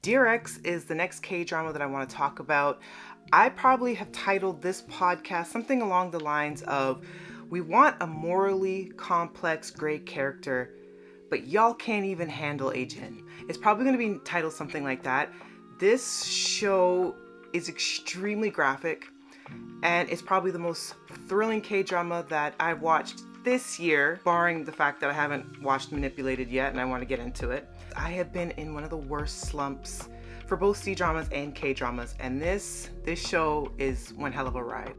Dear X is the next K-drama that I want to talk about. I probably have titled this podcast something along the lines of, we want a morally complex gray character, but y'all can't even handle a Jin. It's probably going to be titled something like that. This show is extremely graphic, and it's probably the most thrilling K-drama that I've watched this year, barring the fact that I haven't watched Manipulated yet and I want to get into it. I have been in one of the worst slumps for both C-dramas and K-dramas, and this show is one hell of a ride.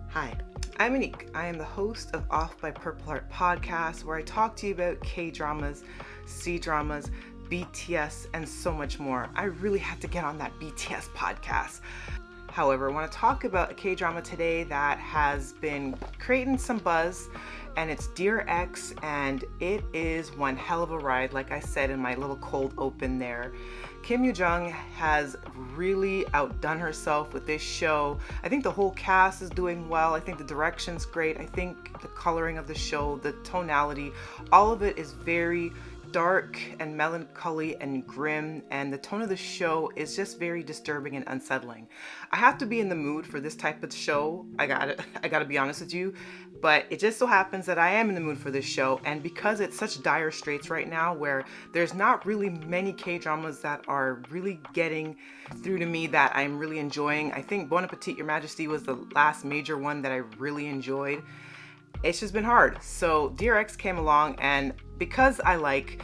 Hi, I'm Monique. I am the host of Off by Purple Heart podcast, where I talk to you about K-dramas, C-dramas, BTS, and so much more. I really had to get on that BTS podcast. However, I want to talk about a K-drama today that has been creating some buzz, and it's Dear X, and it is one hell of a ride, like I said in my little cold open there. Jung has really outdone herself with this show. I think the whole cast is doing well. I think the direction's great. I think the coloring of the show, the tonality, all of it is very dark and melancholy and grim, and the tone of the show is just very disturbing and unsettling. I have to be in the mood for this type of show. I gotta be honest with you, but it just so happens that I am in the mood for this show, and because it's such dire straits right now where there's not really many K-dramas that are really getting through to me that I'm really enjoying. I think Bon Appetit, Your Majesty was the last major one that I really enjoyed. It's just been hard. So Dear X came along, and because I like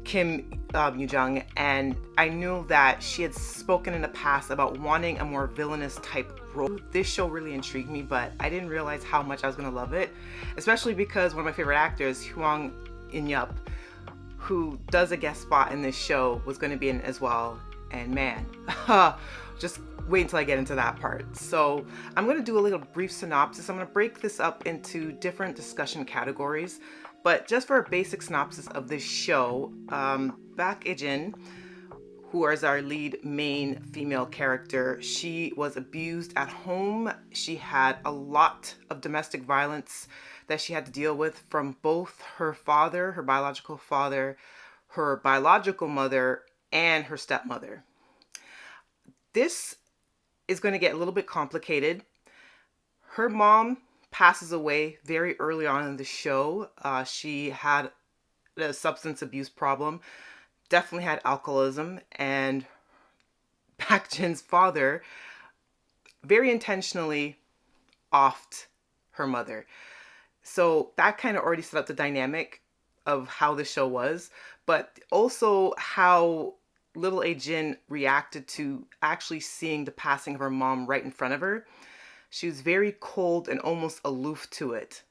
Kim Jung, and I knew that she had spoken in the past about wanting a more villainous type role, this show really intrigued me, but I didn't realize how much I was going to love it, especially because one of my favorite actors, Hwang In-yup, who does a guest spot in this show, was going to be in it as well. And man, just wait until I get into that part. So I'm going to do a little brief synopsis. I'm going to break this up into different discussion categories. But just for a basic synopsis of this show, Baek, who is our lead main female character, she was abused at home. She had a lot of domestic violence that she had to deal with from both her father, her biological father, her biological mother, and her stepmother. This is going to get a little bit complicated. Her mom passes away very early on in the show. She had a substance abuse problem, definitely had alcoholism, and Baek Jin's father very intentionally offed her mother. So that kind of already set up the dynamic of how the show was, but also how little A Jin reacted to actually seeing the passing of her mom right in front of her. She was very cold and almost aloof to it,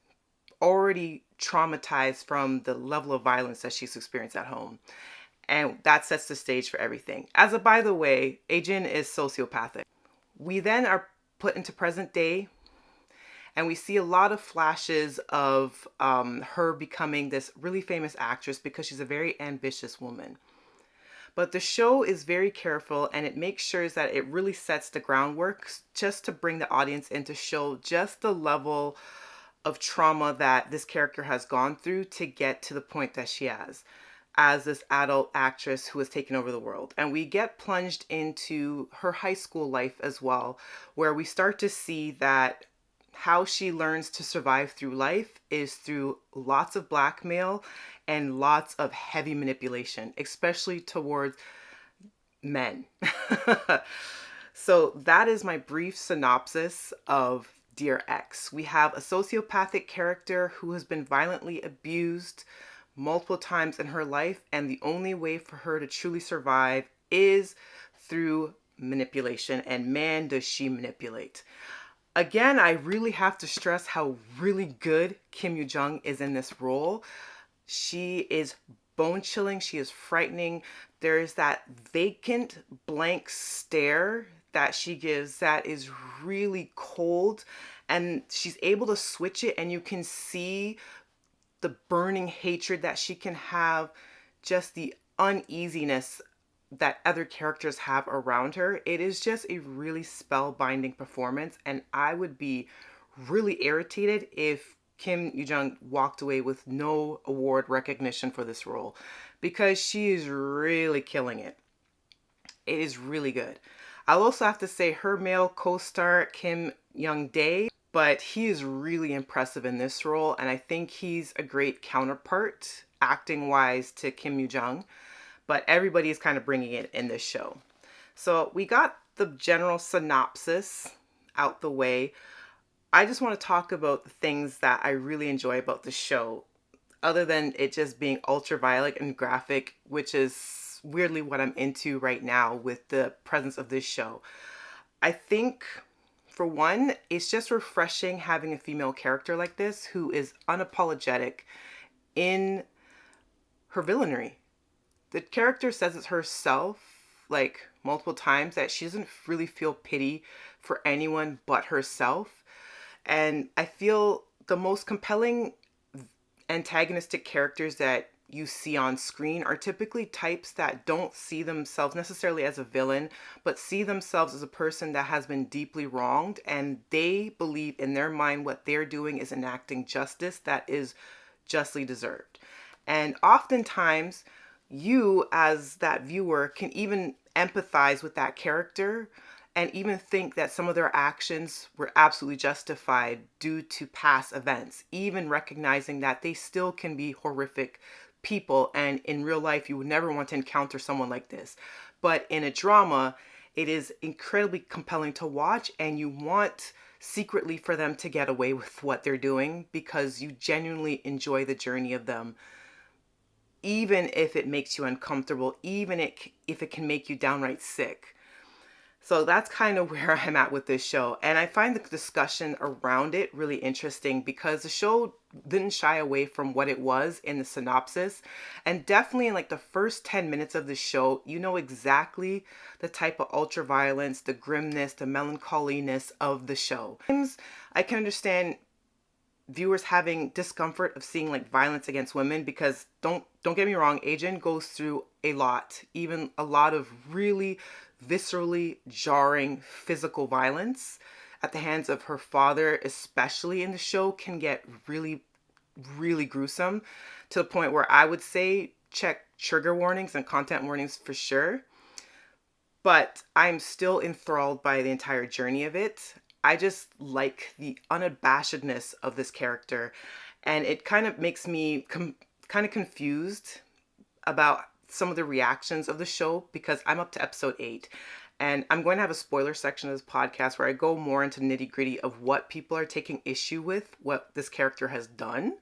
already traumatized from the level of violence that she's experienced at home. And that sets the stage for everything. As a by the way, A Jin is sociopathic. We then are put into present day, and we see a lot of flashes of her becoming this really famous actress because she's a very ambitious woman. But the show is very careful, and it makes sure that it really sets the groundwork just to bring the audience in, to show just the level of trauma that this character has gone through to get to the point that she has as this adult actress who has taken over the world. And we get plunged into her high school life as well, where we start to see that how she learns to survive through life is through lots of blackmail and lots of heavy manipulation, especially towards men. So that is my brief synopsis of Dear X. We have a sociopathic character who has been violently abused multiple times in her life, and the only way for her to truly survive is through manipulation, and man, does she manipulate. Again, I really have to stress how really good Kim Jung is in this role. She is bone-chilling. She is frightening. There is that vacant, blank stare that she gives that is really cold, and she's able to switch it, and you can see the burning hatred that she can have, just the uneasiness that other characters have around her. It is just a really spellbinding performance, and I would be really irritated if Kim Yoo-jung walked away with no award recognition for this role because she is really killing it. It is really good. I'll also have to say her male co-star Kim Young-dae, but he is really impressive in this role, and I think he's a great counterpart acting wise to Kim Yoo-jung, but everybody is kind of bringing it in this show. So we got the general synopsis out the way. I just want to talk about the things that I really enjoy about the show, other than it just being ultraviolet and graphic, which is weirdly what I'm into right now with the presence of this show. I think, for one, it's just refreshing having a female character like this who is unapologetic in her villainy. The character says it herself, like multiple times, that she doesn't really feel pity for anyone but herself. And I feel the most compelling antagonistic characters that you see on screen are typically types that don't see themselves necessarily as a villain, but see themselves as a person that has been deeply wronged, and they believe in their mind what they're doing is enacting justice that is justly deserved. And oftentimes, you as that viewer can even empathize with that character and even think that some of their actions were absolutely justified due to past events, even recognizing that they still can be horrific people, and in real life you would never want to encounter someone like this. But in a drama, it is incredibly compelling to watch, and you want secretly for them to get away with what they're doing because you genuinely enjoy the journey of them, even if it makes you uncomfortable, even if it can make you downright sick. So that's kind of where I'm at with this show. And I find the discussion around it really interesting because the show didn't shy away from what it was in the synopsis. And definitely in like the first 10 minutes of the show, you know exactly the type of ultraviolence, the grimness, the melancholiness of the show. I can understand viewers having discomfort of seeing like violence against women because don't get me wrong, Ajin goes through a lot, even a lot of really viscerally jarring physical violence at the hands of her father, especially in the show, can get really gruesome to the point where I would say check trigger warnings and content warnings for sure. But I'm still enthralled by the entire journey of it. I just like the unabashedness of this character, and it kind of makes me kind of confused about some of the reactions of the show because I'm up to episode 8, and I'm going to have a spoiler section of this podcast where I go more into nitty gritty of what people are taking issue with, what this character has done.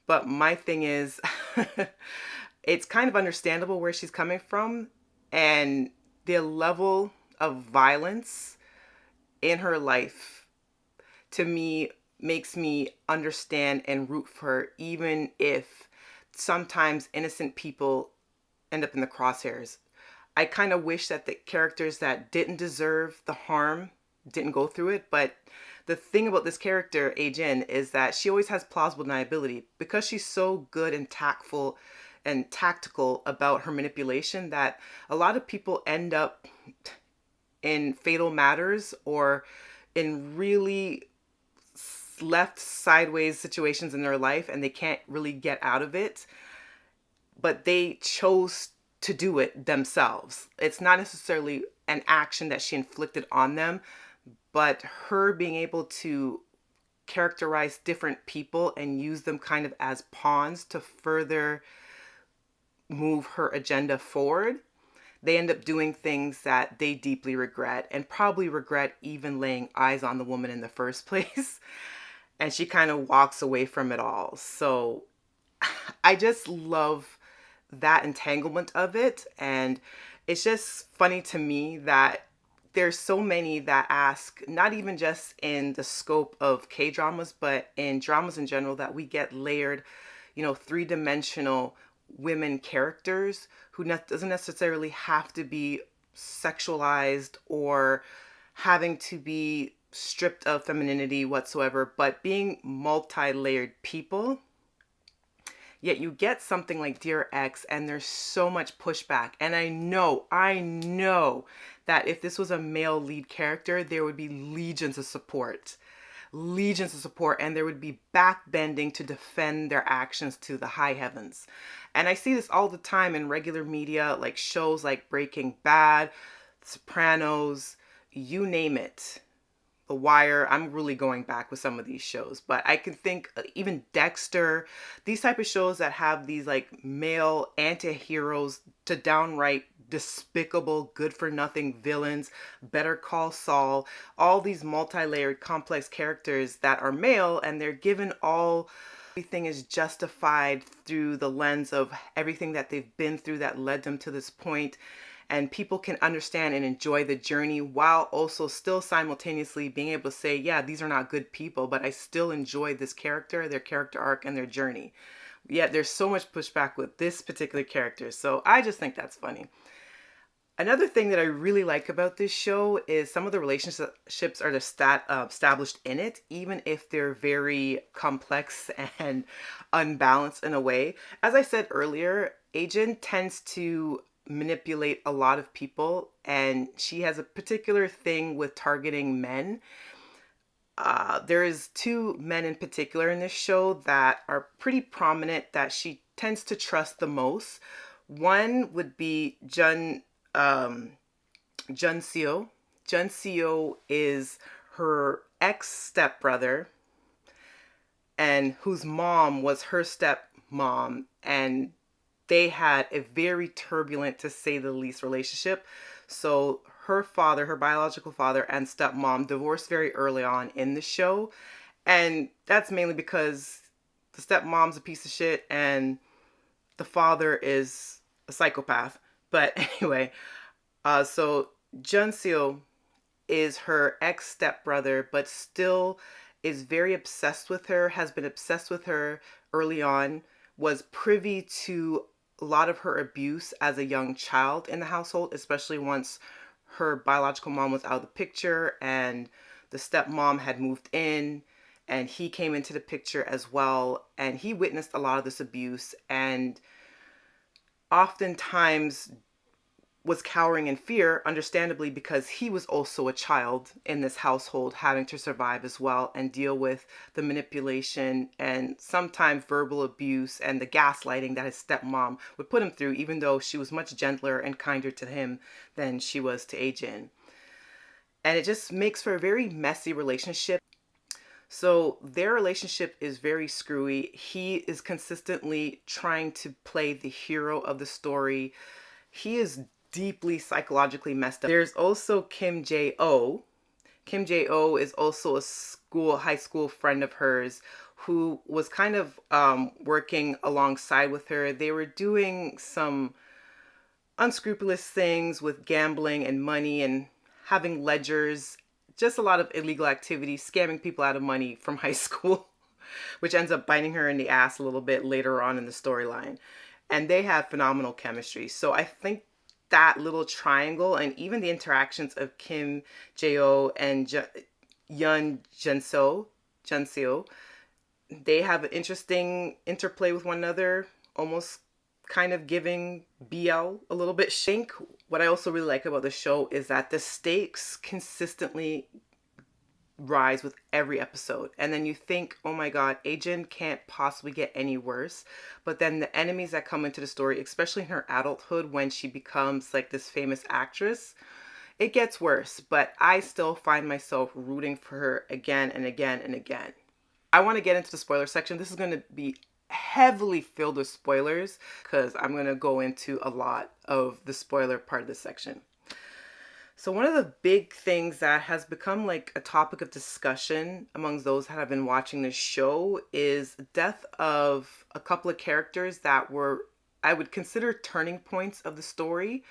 But my thing is, it's kind of understandable where she's coming from, and the level of violence in her life, to me, makes me understand and root for her, even if sometimes innocent people end up in the crosshairs. I kind of wish that the characters that didn't deserve the harm didn't go through it, but the thing about this character, Ajin, is that she always has plausible deniability because she's so good and tactful and tactical about her manipulation that a lot of people end up in fatal matters or in really left sideways situations in their life, and they can't really get out of it, but they chose to do it themselves. It's not necessarily an action that she inflicted on them, but her being able to characterize different people and use them kind of as pawns to further move her agenda forward. They end up doing things that they deeply regret and probably regret even laying eyes on the woman in the first place. And she kind of walks away from it all. So I just love that entanglement of it. And it's just funny to me that there's so many that ask, not even just in the scope of K-dramas, but in dramas in general, that we get layered, three-dimensional women characters who doesn't necessarily have to be sexualized or having to be stripped of femininity whatsoever, but being multi-layered people. Yet you get something like Dear X and there's so much pushback. And I know that if this was a male lead character, there would be legions of support. legions of support, and there would be backbending to defend their actions to the high heavens. And I see this all the time in regular media, like shows like Breaking Bad, Sopranos, you name it. The Wire. I'm really going back with some of these shows, but I can think even Dexter, these type of shows that have these like male anti-heroes to downright despicable, good for nothing villains, Better Call Saul, all these multi-layered complex characters that are male, and they're given all, everything is justified through the lens of everything that they've been through that led them to this point, and people can understand and enjoy the journey while also still simultaneously being able to say, yeah, these are not good people, but I still enjoy this character, their character arc, and their journey. Yet there's so much pushback with this particular character, so I just think that's funny. Another thing that I really like about this show is some of the relationships are established in it, even if they're very complex and unbalanced in a way. As I said earlier, Ajin tends to manipulate a lot of people, and she has a particular thing with targeting men. There is two men in particular in this show that are pretty prominent that she tends to trust the most. One would be Jun Seo. Jun Seo is her ex stepbrother, and whose mom was her stepmom, and they had a very turbulent, to say the least, relationship. So her father, her biological father, and stepmom divorced very early on in the show. And that's mainly because the stepmom's a piece of shit and the father is a psychopath. But anyway, so Jun Seo is her ex stepbrother, but still is very obsessed with her, has been obsessed with her early on, was privy to a lot of her abuse as a young child in the household, especially once her biological mom was out of the picture and the stepmom had moved in, and he came into the picture as well, and he witnessed a lot of this abuse and oftentimes was cowering in fear, understandably, because he was also a child in this household, having to survive as well and deal with the manipulation and sometimes verbal abuse and the gaslighting that his stepmom would put him through, even though she was much gentler and kinder to him than she was to Ajin. And it just makes for a very messy relationship. So their relationship is very screwy. He is consistently trying to play the hero of the story. He is deeply psychologically messed up. There's also Kim Jae-oh. Kim Jae-oh is also a high school friend of hers who was kind of working alongside with her. They were doing some unscrupulous things with gambling and money and having ledgers, just a lot of illegal activity, scamming people out of money from high school, which ends up biting her in the ass a little bit later on in the storyline. And they have phenomenal chemistry. So I think that little triangle and even the interactions of Kim Jae-oh and Jun Seo, they have an interesting interplay with one another, almost kind of giving BL a little bit. What I also really like about the show is that the stakes consistently rise with every episode, and then you think, oh my god, Ajin can't possibly get any worse. But then the enemies that come into the story, especially in her adulthood when she becomes like this famous actress, it gets worse. But I still find myself rooting for her again and again and again. I want to get into the spoiler section. This is going to be heavily filled with spoilers because I'm going to go into a lot of the spoiler part of this section. So one of the big things that has become like a topic of discussion amongst those that have been watching this show is the death of a couple of characters that were, I would consider, turning points of the story.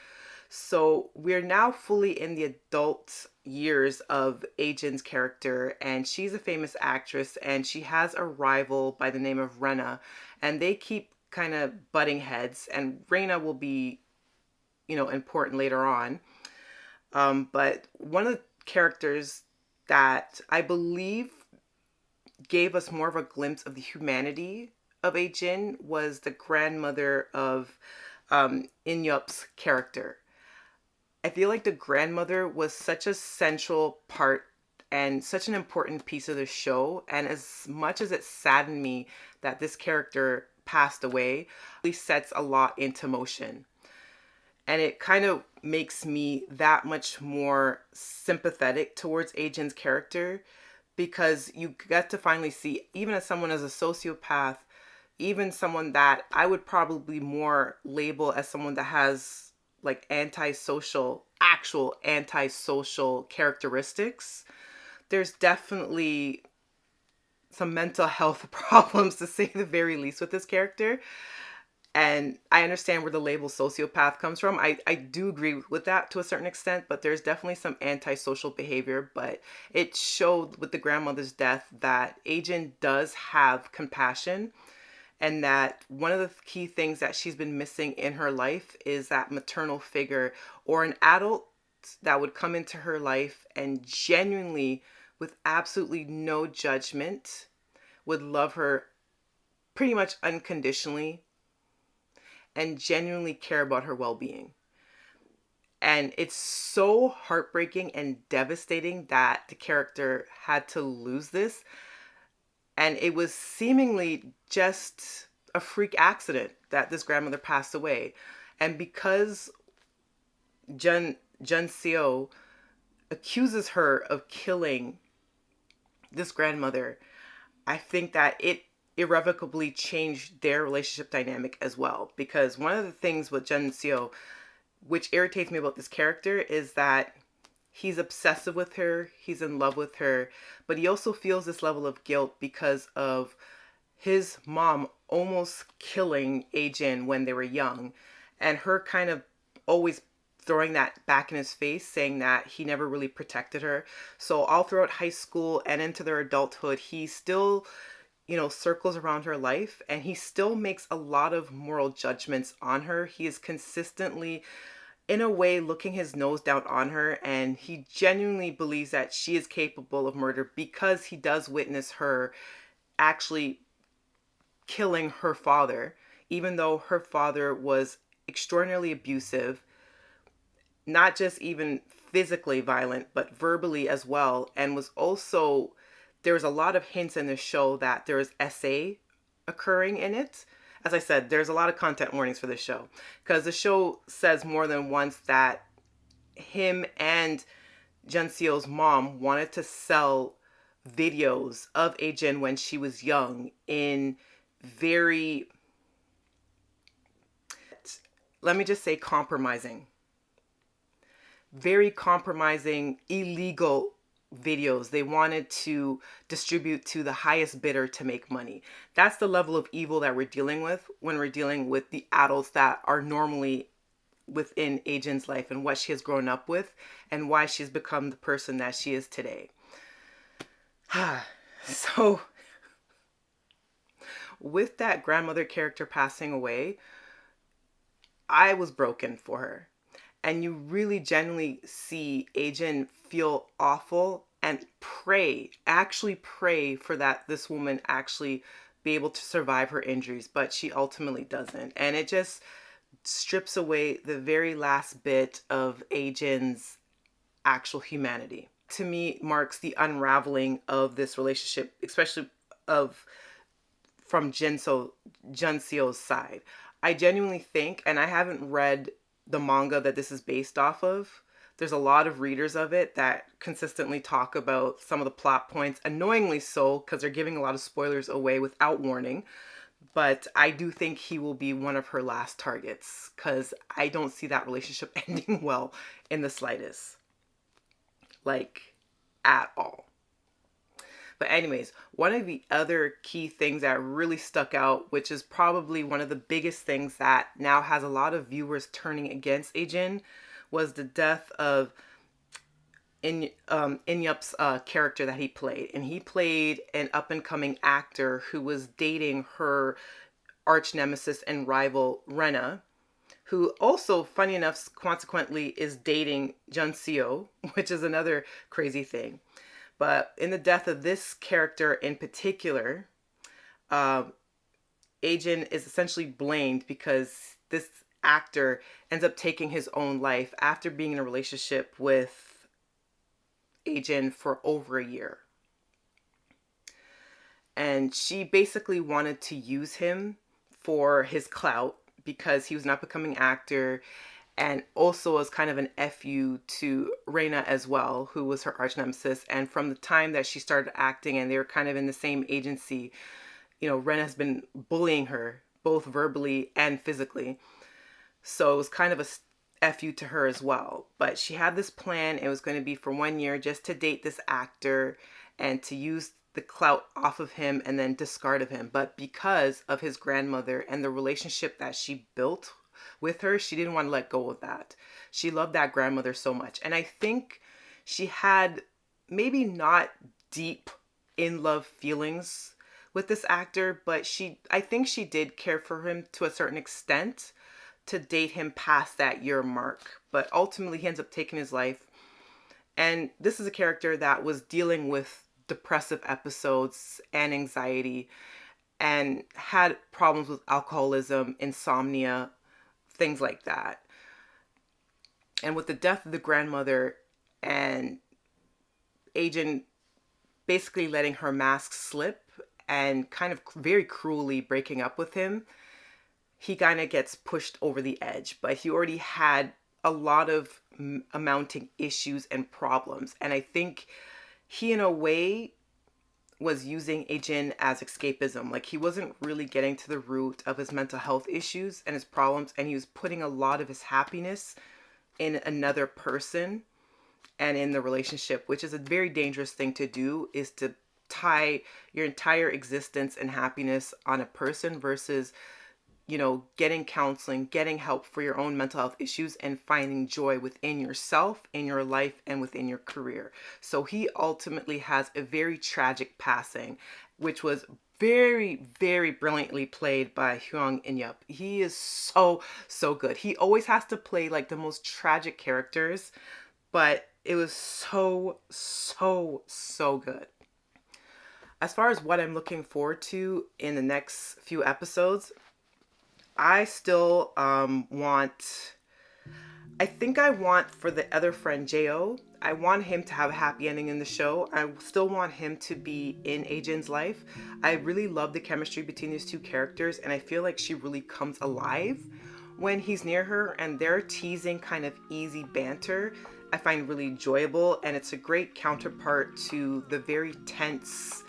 So we're now fully in the adult years of Ajin's character, and she's a famous actress, and she has a rival by the name of Rena, and they keep kind of butting heads, and Rena will be, important later on. But one of the characters that I believe gave us more of a glimpse of the humanity of Ajin was the grandmother of In-yup's character. I feel like the grandmother was such a central part and such an important piece of the show. And as much as it saddened me that this character passed away, it sets a lot into motion. And it kind of makes me that much more sympathetic towards Ajin's character, because you get to finally see, even as someone as a sociopath, even someone that I would probably more label as someone that has like actual antisocial characteristics, there's definitely some mental health problems, to say the very least, with this character. And I understand where the label sociopath comes from. I do agree with that to a certain extent, but there's definitely some antisocial behavior. But it showed with the grandmother's death that Ajin does have compassion, and that one of the key things that she's been missing in her life is that maternal figure, or an adult that would come into her life and genuinely, with absolutely no judgment, would love her pretty much unconditionally and genuinely care about her well-being. And it's so heartbreaking and devastating that the character had to lose this. And it was seemingly just a freak accident that this grandmother passed away. And because Jun Seo accuses her of killing this grandmother, I think that it irrevocably changed their relationship dynamic as well. Because one of the things with Jun Seo, which irritates me about this character, is that he's obsessive with her, he's in love with her, but he also feels this level of guilt because of his mom almost killing Ajin when they were young, and her kind of always throwing that back in his face, saying that he never really protected her. So all throughout high school and into their adulthood, he still, circles around her life, and he still makes a lot of moral judgments on her. He is consistently, in a way, looking his nose down on her, and he genuinely believes that she is capable of murder because he does witness her actually killing her father, even though her father was extraordinarily abusive, not just even physically violent, but verbally as well. And was also, there was a lot of hints in the show that there was SA occurring in it. As I said, there's a lot of content warnings for this show, because the show says more than once that him and Jun Seo's mom wanted to sell videos of Ajin when she was young in very, let me just say, very compromising, illegal videos. They wanted to distribute to the highest bidder to make money. That's the level of evil that we're dealing with when we're dealing with the adults that are normally within Ajin's life, and what she has grown up with, and why she's become the person that she is today. So with that grandmother character passing away, I was broken for her. And you really genuinely see Ajin feel awful and actually pray for that this woman actually be able to survive her injuries, but she ultimately doesn't. And it just strips away the very last bit of Ajin's actual humanity. To me, marks the unraveling of this relationship, especially from Jun Seo's side. I genuinely think, and I haven't read the manga that this is based off of. There's a lot of readers of it that consistently talk about some of the plot points, annoyingly so, because they're giving a lot of spoilers away without warning. But I do think he will be one of her last targets, because I don't see that relationship ending well in the slightest. Like, at all. But anyways, one of the other key things that really stuck out, which is probably one of the biggest things that now has a lot of viewers turning against Ajin, was the death of In-yup's character that he played. And he played an up-and-coming actor who was dating her arch nemesis and rival, Rena, who also, funny enough, consequently is dating Jun Seo, which is another crazy thing. But in the death of this character in particular, Ajin is essentially blamed because this actor ends up taking his own life after being in a relationship with Ae-jin for over a year. And she basically wanted to use him for his clout because he was an up-and-coming actor, and also as kind of an FU to Reina as well, who was her arch nemesis. And from the time that she started acting and they were kind of in the same agency, Reina has been bullying her both verbally and physically. So it was kind of a FU to her as well. But she had this plan. It was going to be for 1 year just to date this actor and to use the clout off of him and then discard of him. But because of his grandmother and the relationship that she built with her, she didn't want to let go of that. She loved that grandmother so much. And I think she had maybe not deep in love feelings with this actor, but I think she did care for him to a certain extent to date him past that year mark. But ultimately he ends up taking his life. And this is a character that was dealing with depressive episodes and anxiety and had problems with alcoholism, insomnia, things like that. And with the death of the grandmother and Ae-jin basically letting her mask slip and kind of very cruelly breaking up with him, he kind of gets pushed over the edge. But he already had a lot of amounting issues and problems. And I think he, in a way, was using Ae-jin as escapism. Like, he wasn't really getting to the root of his mental health issues and his problems, and he was putting a lot of his happiness in another person and in the relationship, which is a very dangerous thing to do, is to tie your entire existence and happiness on a person versus getting counseling, getting help for your own mental health issues, and finding joy within yourself, in your life, and within your career. So he ultimately has a very tragic passing, which was very, very brilliantly played by Jung In-yup. He is so good. He always has to play like the most tragic characters, but it was so good. As far as what I'm looking forward to in the next few episodes, I still want for the other friend, Jo, I want him to have a happy ending in the show. I still want him to be in Ae-jin's life. I really love the chemistry between these two characters, and I feel like she really comes alive when he's near her, and their teasing kind of easy banter I find really enjoyable, and it's a great counterpart to the very tense,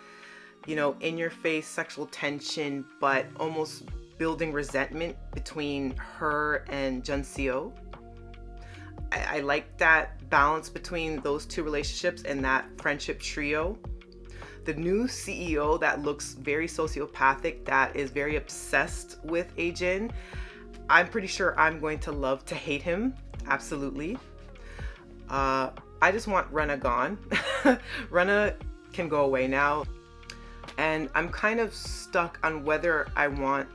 in your face sexual tension, but almost building resentment between her and Jun-seo. I like that balance between those two relationships and that friendship trio. The new CEO that looks very sociopathic, that is very obsessed with Ae-jin, I'm pretty sure I'm going to love to hate him. Absolutely. I just want Rena gone. Rena can go away now. And I'm kind of stuck on whether I want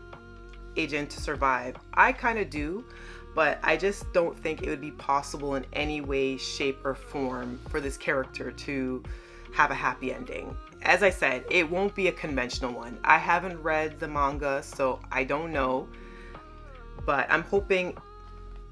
Ae-jin to survive. I kind of do, but I just don't think it would be possible in any way, shape, or form for this character to have a happy ending. As I said, it won't be a conventional one. I haven't read the manga, so I don't know. But I'm hoping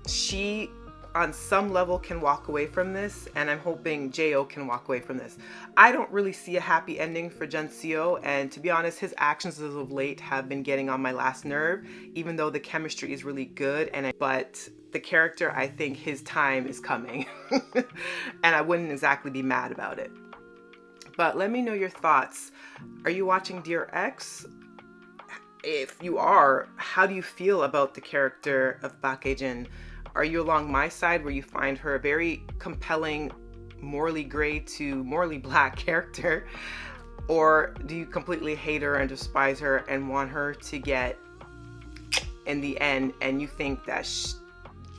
she, on some level, can walk away from this, and I'm hoping Jo can walk away from this. I don't really see a happy ending for Jun-seo, and to be honest, his actions as of late have been getting on my last nerve, even though the chemistry is really good, but the character, I think his time is coming, and I wouldn't exactly be mad about it. But let me know your thoughts. Are you watching Dear X? If you are, how do you feel about the character of Baek Ae-jin? Are you along my side, where you find her a very compelling, morally gray to morally black character? Or do you completely hate her and despise her and want her to get in the end, and you think that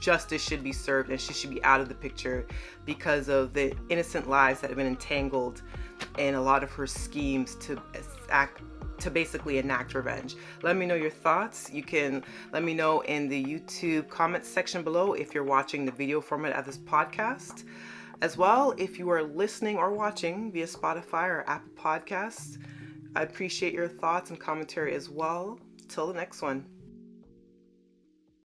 justice should be served and she should be out of the picture because of the innocent lives that have been entangled in a lot of her schemes to basically enact revenge? Let me know your thoughts. You can let me know in the YouTube comments section below if you're watching the video format of this podcast. As well, if you are listening or watching via Spotify or Apple Podcasts, I appreciate your thoughts and commentary as well. Till the next one.